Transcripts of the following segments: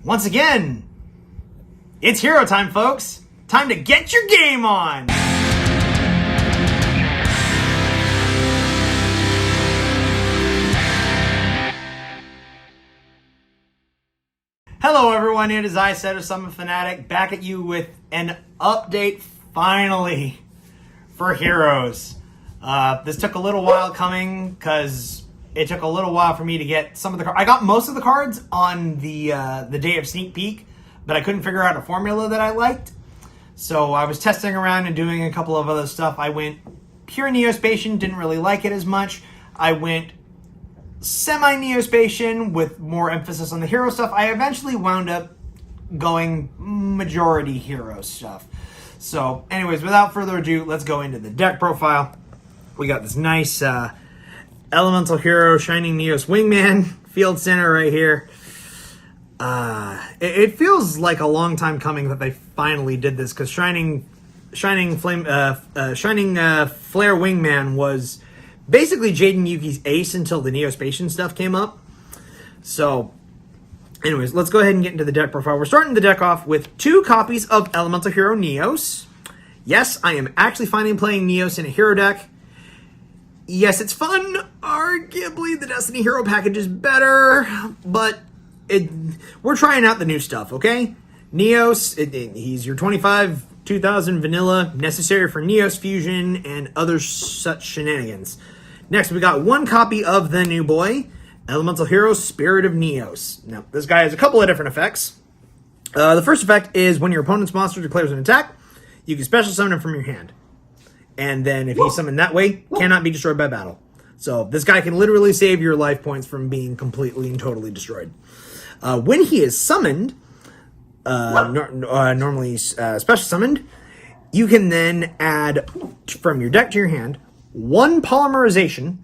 Once again, it's hero time, folks. Time to get your game on. Hello everyone, it is I, Summon Fanatic, back at you with an update, finally, for Heroes. This took a little while coming, because it took a little while for me to get some of the cards. I got most of the cards on the day of Sneak Peek, but I couldn't figure out a formula that I liked. So I was testing around and doing a couple of other stuff. I went pure Neospatian, didn't really like it as much. I went semi-Neospatian with more emphasis on the hero stuff. I eventually wound up going majority hero stuff. So anyways, without further ado, let's go into the deck profile. We got this nice Elemental Hero Shining Neos Wingman Field Center right here. It feels like a long time coming that they finally did this, because Shining Flare Wingman was basically Jaden Yuki's ace until the Neospatian stuff came up. So, anyways, let's go ahead and get into the deck profile. We're starting the deck off with 2 copies of Elemental Hero Neos. Yes, I am actually finally playing Neos in a hero deck. Yes, it's fun. Arguably, the Destiny Hero package is better, but we're trying out the new stuff, okay? Neos, he's your 2000 vanilla, necessary for Neos Fusion and other such shenanigans. Next, we got 1 copy of the new boy, Elemental Hero Spirit of Neos. Now, this guy has a couple of different effects. The first effect is when your opponent's monster declares an attack, you can special summon him from your hand. And then if he's summoned that way, cannot be destroyed by battle. So this guy can literally save your life points from being completely and totally destroyed. When he is summoned, normally special summoned, you can then add from your deck to your hand 1 polymerization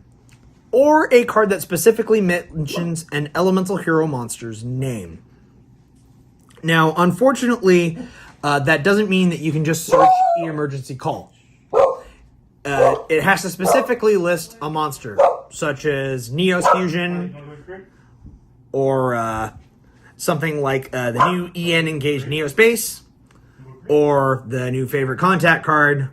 or a card that specifically mentions an elemental hero monster's name. Now, unfortunately, that doesn't mean that you can just search emergency call. It has to specifically list a monster, such as Neos Fusion, or something like the new EN Engaged Neospace, or the new favorite contact card,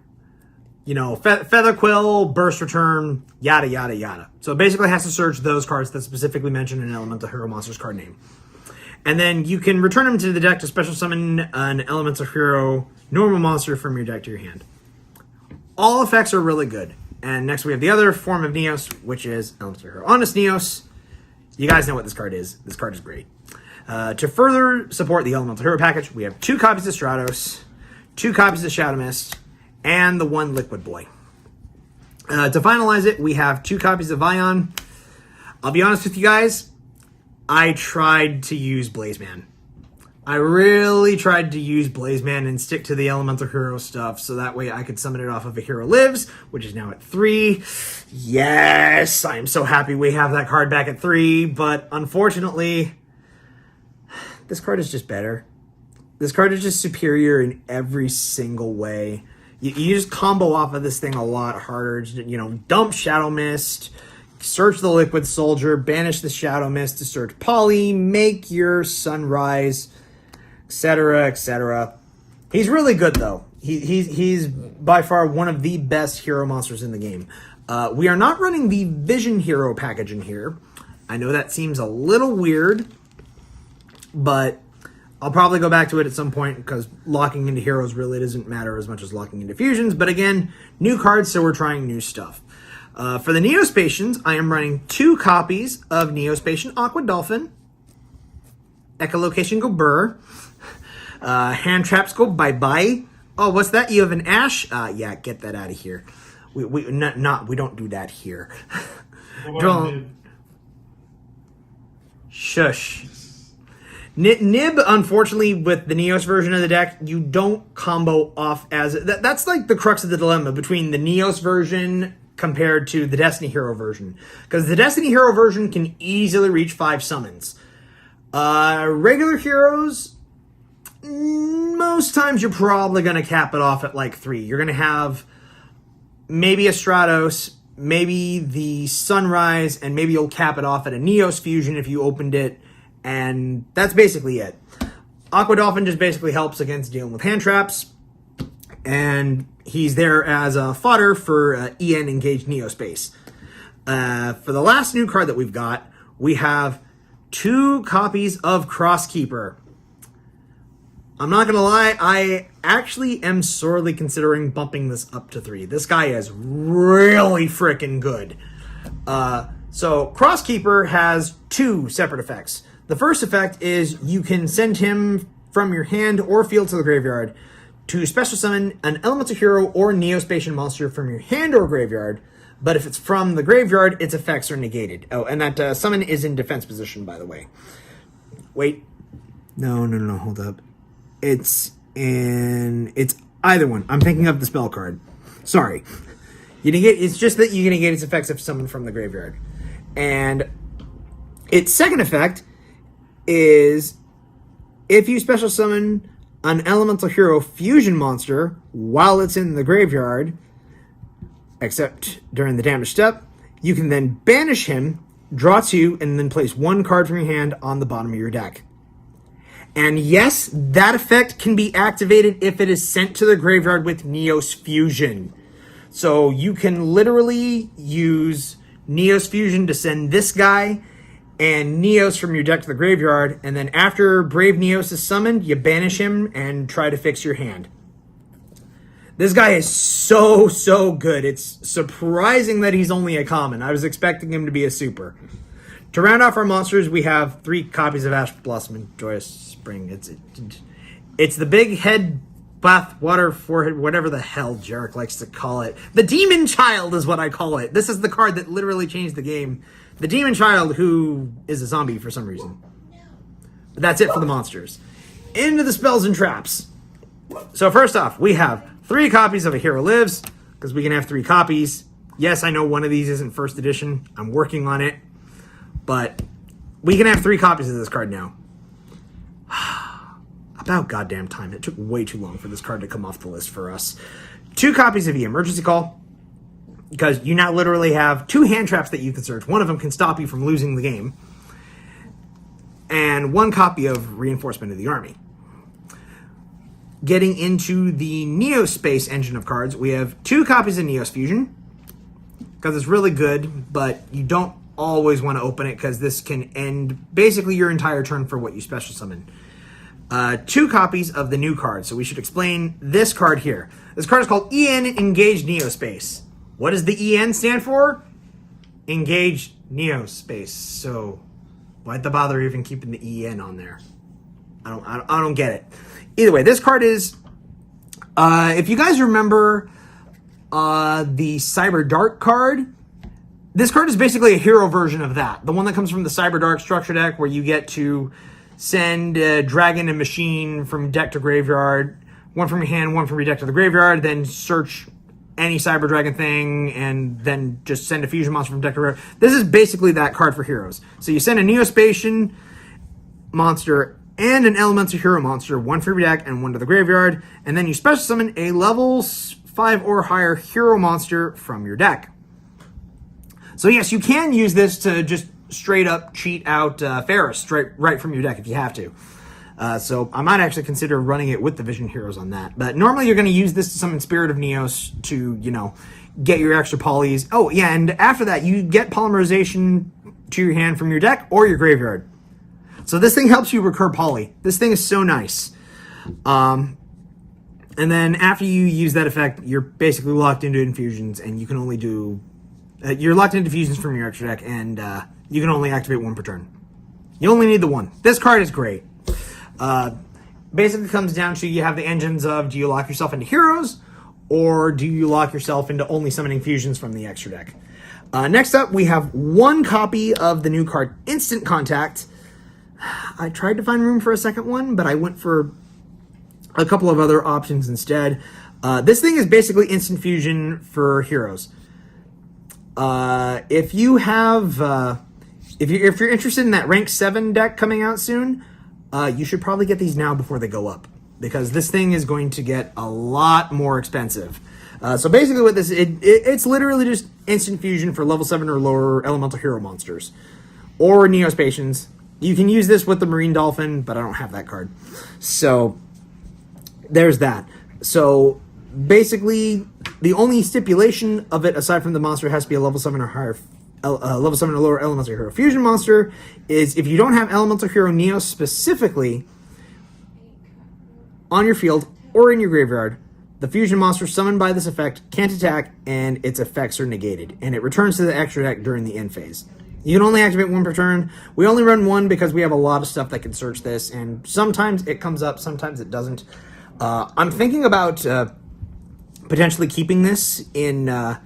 you know, Feather Quill, Burst Return, yada, yada, yada. So it basically has to search those cards that specifically mention an Elemental Hero monster's card name. And then you can return them to the deck to special summon an Elemental Hero normal monster from your deck to your hand. All effects are really good. And next we have the other form of Neos, which is Elemental Hero Honest Neos. You guys know what this card is. This card is great. To further support the Elemental Hero package, we have 2 copies of Stratos, 2 copies of Shadow Mist, and the 1 Liquid Boy. To finalize it, we have 2 copies of Ion. I'll be honest with you guys, I tried to use Blazeman. I really tried to use Blazeman and stick to the Elemental Hero stuff, so that way I could summon it off of a Hero Lives, which is now at 3. Yes, I am so happy we have that card back at 3, but unfortunately, this card is just better. This card is just superior in every single way. You just combo off of this thing a lot harder. You know, dump Shadow Mist, search the Liquid Soldier, banish the Shadow Mist to search Poly, make your Sunrise, etc., etc. He's really good, though. He's by far one of the best hero monsters in the game. We are not running the Vision Hero package in here. I know that seems a little weird, but I'll probably go back to it at some point, because locking into heroes really doesn't matter as much as locking into fusions. But again, new cards, so we're trying new stuff. For the Neospatians, I am running 2 copies of Neospatian Aqua Dolphin. Echolocation go burr. Hand traps go bye-bye. Oh, what's that? You have an Ash? Yeah, get that out of here. We don't do that here. Don't. Shush. Nib, unfortunately, with the Neos version of the deck, you don't combo off as... That's like the crux of the dilemma between the Neos version compared to the Destiny Hero version. Because the Destiny Hero version can easily reach 5 summons. Regular heroes, most times you're probably going to cap it off at like 3. You're going to have maybe a Stratos, maybe the Sunrise, and maybe you'll cap it off at a Neos Fusion if you opened it. And that's basically it. Aqua Dolphin just basically helps against dealing with hand traps, and he's there as a fodder for EN Engaged Neospace. For the last new card that we've got, we have 2 copies of Crosskeeper. I'm not going to lie, I actually am sorely considering bumping this up to 3. This guy is really freaking good. So Crosskeeper has 2 separate effects. The first effect is you can send him from your hand or field to the graveyard to special summon an elemental hero or Neospatian monster from your hand or graveyard, but if it's from the graveyard, its effects are negated. Oh, and that summon is in defense position, by the way. Wait. No, hold up. It's either one. I'm thinking of the spell card. Sorry. It's just that you negate its effects if summoned from the graveyard. And its second effect is if you special summon an elemental hero fusion monster while it's in the graveyard, except during the damage step, you can then banish him, draw 2, and then place 1 card from your hand on the bottom of your deck. And yes, that effect can be activated if it is sent to the graveyard with Neos Fusion. So you can literally use Neos Fusion to send this guy and Neos from your deck to the graveyard, and then after Brave Neos is summoned, you banish him and try to fix your hand. This guy is so good. It's surprising that he's only a common. I was expecting him to be a super. To round off our monsters, we have 3 copies of Ash Blossom and Joyous Spring. It's the big head bath water forehead, whatever the hell Jarek likes to call it. The Demon Child is what I call it. This is the card that literally changed the game. The Demon Child, who is a zombie for some reason. But that's it for the monsters. Into the spells and traps. So first off, we have 3 copies of A Hero Lives, because we can have 3 copies. Yes, I know one of these isn't first edition. I'm working on it. But we can have 3 copies of this card now. About goddamn time. It took way too long for this card to come off the list for us. 2 copies of Emergency Call, because you now literally have 2 hand traps that you can search. One of them can stop you from losing the game. And 1 copy of Reinforcement of the Army. Getting into the Neospace engine of cards, we have 2 copies of Neos Fusion, because it's really good, but you don't always want to open it, because this can end basically your entire turn for what you special summon. 2 copies of the new card, so we should explain this card here. This card is called EN Engaged Neospace. What does the EN stand for? Engaged Neospace. So why'd the bother even keeping the EN on there? I don't get it. Either way, this card is, if you guys remember the Cyber Dark card, this card is basically a hero version of that. The one that comes from the Cyber Dark structure deck, where you get to send Dragon and Machine from deck to graveyard, 1 from your hand, 1 from your deck to the graveyard, then search any Cyber Dragon thing, and then just send a fusion monster from deck to graveyard. This is basically that card for heroes. So you send a Neospatian monster and an Elemental Hero monster, 1 for your deck and 1 to the graveyard, and then you special summon a level 5 or higher hero monster from your deck. So yes, you can use this to just straight up cheat out Ferris right from your deck if you have to. So I might actually consider running it with the Vision Heroes on that. But normally you're going to use this to summon Spirit of Neos to, get your extra polys. Oh, yeah, and after that, you get Polymerization to your hand from your deck or your graveyard. So this thing helps you recur poly. This thing is so nice. And then after you use that effect, you're basically locked into infusions, and you can only do... you're locked into fusions from your extra deck, and you can only activate 1 per turn. You only need the 1. This card is great. Basically comes down to you have the engines of, do you lock yourself into heroes, or do you lock yourself into only summoning fusions from the extra deck? Next up, we have 1 copy of the new card Instant Contact. I tried to find room for a second one, but I went for a couple of other options instead. This thing is basically instant fusion for heroes. If you have, if you're interested in that rank 7 deck coming out soon, you should probably get these now before they go up, because this thing is going to get a lot more expensive. So basically with this, it's literally just instant fusion for level 7 or lower elemental hero monsters, or Neospatians, You can use this with the Marine Dolphin, but I don't have that card. So there's that. So basically, the only stipulation of it, aside from the monster has to be a level 7 or higher, level 7 or lower Elemental Hero Fusion monster, is if you don't have Elemental Hero Neos specifically on your field or in your graveyard, the fusion monster summoned by this effect can't attack, and its effects are negated, and it returns to the extra deck during the end phase. You can only activate one per turn. We only run one because we have a lot of stuff that can search this, and sometimes it comes up, sometimes it doesn't. I'm thinking about potentially keeping this in a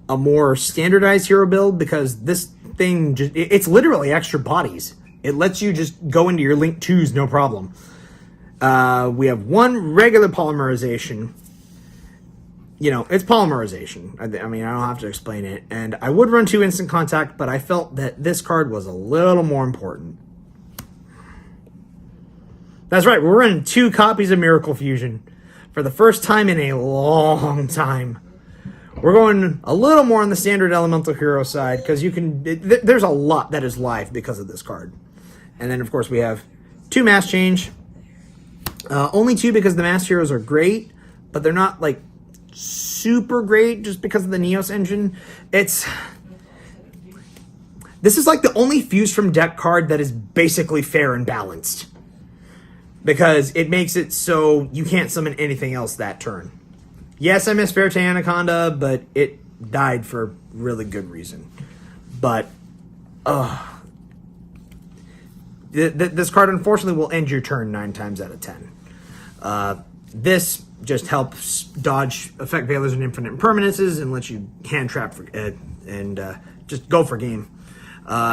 more standardized hero build, because this thing, it's literally extra bodies. It lets you just go into your Link 2s, no problem. We have one regular polymerization. You know, it's polymerization. I mean, I don't have to explain it. And I would run 2 instant contact, but I felt that this card was a little more important. That's right, we're running 2 copies of Miracle Fusion for the first time in a long time. We're going a little more on the standard Elemental Hero side, because you can. There's a lot that is live because of this card. And then, of course, we have 2 Mass Change. Only 2 because the Mass Heroes are great, but they're not, like, super great just because of the Neos engine. This is like the only Fuse from deck card that is basically fair and balanced, because it makes it so you can't summon anything else that turn. Yes, I miss Fair to Anaconda, but it died for really good reason. But this card unfortunately will end your turn 9 times out of 10. This just helps dodge effect veilers and infinite impermanences and lets you hand trap just go for game.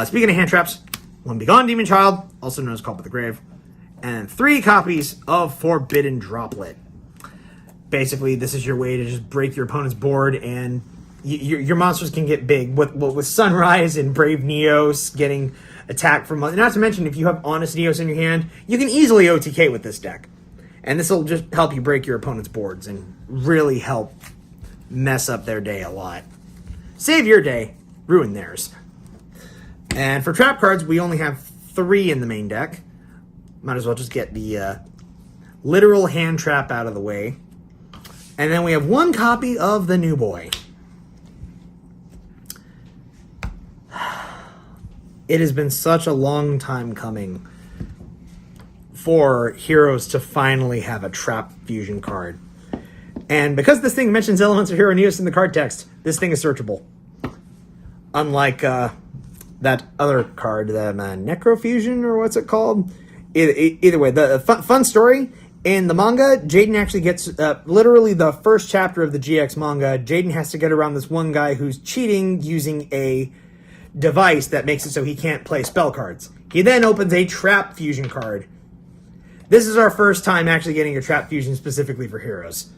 Speaking of hand traps, 1 Begone Demon Child, also known as Call by the Grave, and 3 copies of Forbidden Droplet. Basically, this is your way to just break your opponent's board, and your monsters can get big. With Sunrise and Brave Neos getting attacked from... Not to mention, if you have Honest Neos in your hand, you can easily OTK with this deck. And this will just help you break your opponent's boards and really help mess up their day a lot. Save your day, ruin theirs. And for trap cards, we only have 3 in the main deck. Might as well just get the literal hand trap out of the way. And then we have 1 copy of the New Boy. It has been such a long time coming for Heroes to finally have a trap fusion card. And because this thing mentions Elemental Hero Neos in the card text, this thing is searchable. Unlike that other card, the Necrofusion, or what's it called? Either way, the fun story, in the manga, Jaden actually gets, literally the first chapter of the GX manga, Jaden has to get around this one guy who's cheating using a device that makes it so he can't play spell cards. He then opens a trap fusion card. This is our first time actually getting a trap fusion specifically for Heroes.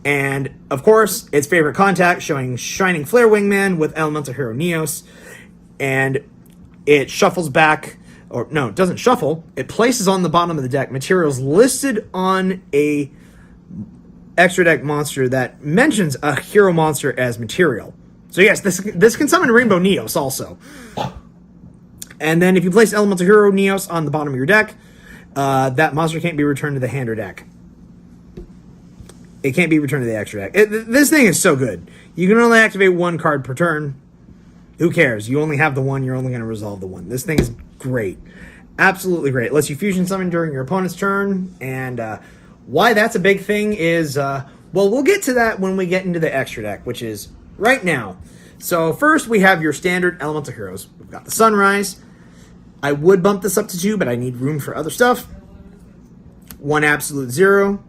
And, of course, its favorite contact, showing Shining Flare Wingman with Elemental Hero Neos. And it shuffles back, or no, it doesn't shuffle. It places on the bottom of the deck materials listed on a extra deck monster that mentions a hero monster as material. So yes, this can summon Rainbow Neos also. And then if you place Elemental Hero Neos on the bottom of your deck, that monster can't be returned to the hand or deck. It can't be returned to the extra deck. This thing is so good. You can only activate 1 card per turn. Who cares? You only have the 1. You're only going to resolve the 1. This thing is great. Absolutely great. It lets you fusion summon during your opponent's turn. And why that's a big thing is, well, we'll get to that when we get into the extra deck, which is right now. So first we have your standard Elemental Heroes. We've got the Sunrise. I would bump this up to 2, but I need room for other stuff. 1 Absolute Zero.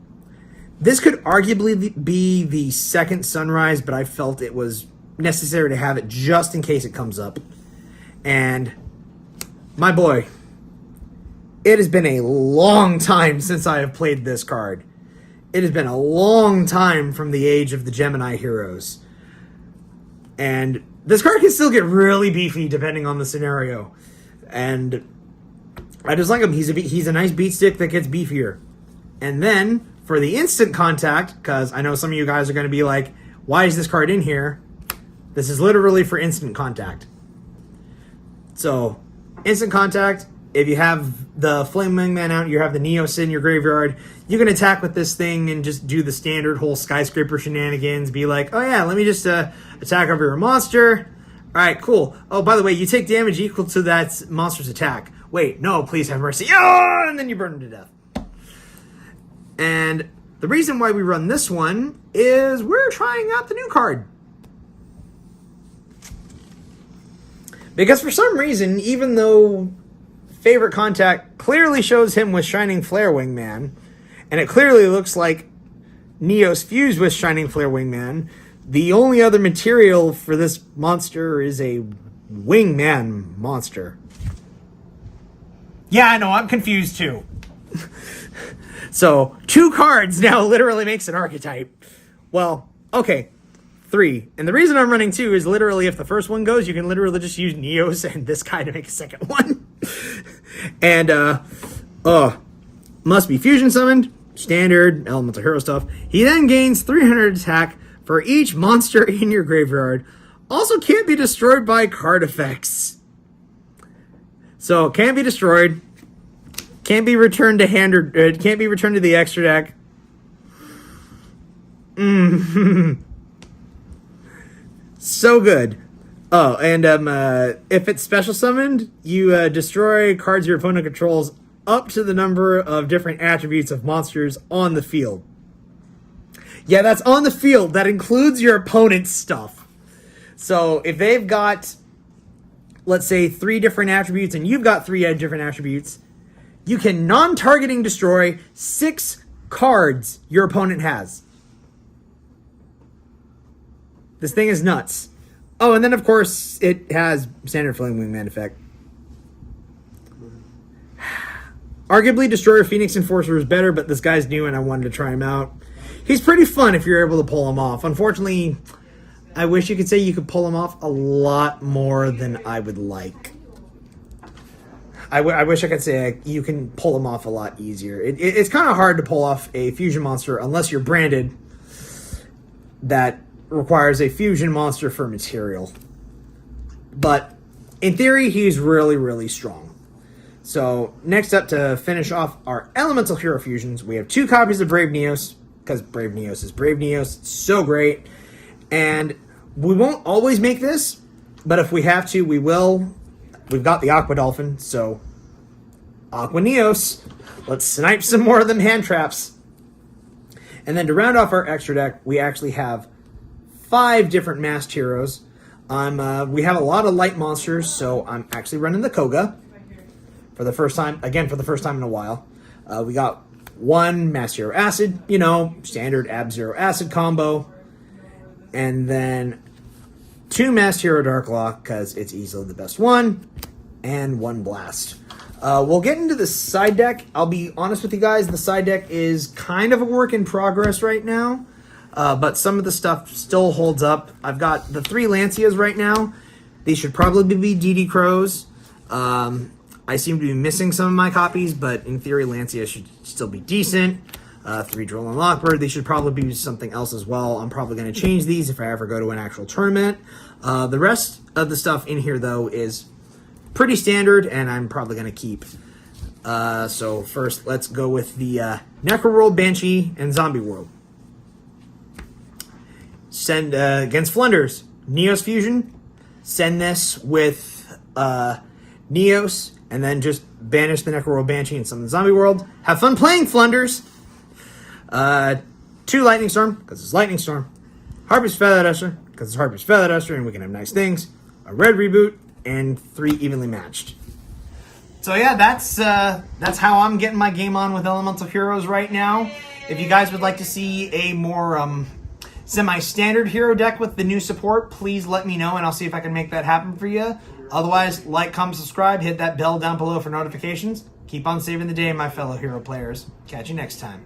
This could arguably be the second Sunrise, but I felt it was necessary to have it just in case it comes up. And my boy, it has been a long time since I have played this card. It has been a long time from the age of the Gemini Heroes. And this card can still get really beefy depending on the scenario. And I just like him. He's a nice beat stick that gets beefier. And then for the instant contact, because I know some of you guys are going to be like, why is this card in here? This is literally for instant contact. So instant contact, if you have the Flame Wingman out, you have the Neos in your graveyard, you can attack with this thing and just do the standard whole skyscraper shenanigans. Be like, oh yeah, let me just attack over your monster. All right, cool. Oh, by the way, you take damage equal to that monster's attack. Wait, no, please have mercy. Oh, and then you burn him to death. And the reason why we run this one is we're trying out the new card. Because for some reason, even though Favorite Contact clearly shows him with Shining Flare Wingman, and it clearly looks like Neos fused with Shining Flare Wingman, the only other material for this monster is a Wingman monster. Yeah, I know, I'm confused too. So, 2 cards now literally makes an archetype. Well, okay, 3. And the reason I'm running 2 is literally if the first one goes, you can literally just use Neos and this guy to make a second one. And, must be fusion summoned, standard, elemental hero stuff. He then gains 300 attack for each monster in your graveyard. Also can't be destroyed by card effects. So, can't be destroyed. Can't be returned to hand or can't be returned to the extra deck. So good. Oh, and if it's special summoned, you destroy cards your opponent controls up to the number of different attributes of monsters on the field. Yeah, that's on the field. That includes your opponent's stuff. So if they've got, let's say, 3 different attributes and you've got 3 different attributes, you can non-targeting destroy 6 cards your opponent has. This thing is nuts. Oh, and then, of course, it has standard Flame Wingman effect. Arguably, Destroyer Phoenix Enforcer is better, but this guy's new and I wanted to try him out. He's pretty fun if you're able to pull him off. Unfortunately, I wish you could say you could pull him off a lot more than I would like. I wish I could say you can pull him off a lot easier. It's kind of hard to pull off a fusion monster unless you're branded that requires a fusion monster for material. But in theory, he's really, really strong. So next up, to finish off our elemental hero fusions, we have 2 copies of Brave Neos, because Brave Neos is Brave Neos. It's so great. And we won't always make this, but if we have to, we will. We've got the Aqua Dolphin, so Aqua Neos. Let's snipe some more of them hand traps. And then to round off our extra deck, we actually have 5 different masked heroes. We have a lot of light monsters, so I'm actually running the Koga for the first time. Again, for the first time in a while. We got 1 Masked Hero Acid, standard Ab-Zero Acid combo. And then 2 Masked Hero Darklock, because it's easily the best one. And 1 Blast. We'll get into the side deck. I'll be honest with you guys, the side deck is kind of a work in progress right now. But some of the stuff still holds up. I've got the 3 Lancias right now. These should probably be DD Crows. I seem to be missing some of my copies, but in theory, Lancia should still be decent. 3 Drill and Lockbird. They should probably be something else as well. I'm probably going to change these if I ever go to an actual tournament. The rest of the stuff in here, though, is pretty standard, and I'm probably going to keep. So first, let's go with the Necro World, Banshee, and Zombie World. Send against Flunders, Neos Fusion. Send this with Neos, and then just banish the Necro World, Banshee, and summon the Zombie World. Have fun playing, Flunders. 2 Lightning Storm, because it's Lightning Storm. Harpy's Feather Duster, because it's Harpy's Feather Duster, and we can have nice things. A red reboot, and 3 evenly matched. So yeah, that's how I'm getting my game on with Elemental Heroes right now. If you guys would like to see a more semi-standard hero deck with the new support, please let me know, and I'll see if I can make that happen for you. Otherwise, like, comment, subscribe, hit that bell down below for notifications. Keep on saving the day, my fellow hero players. Catch you next time.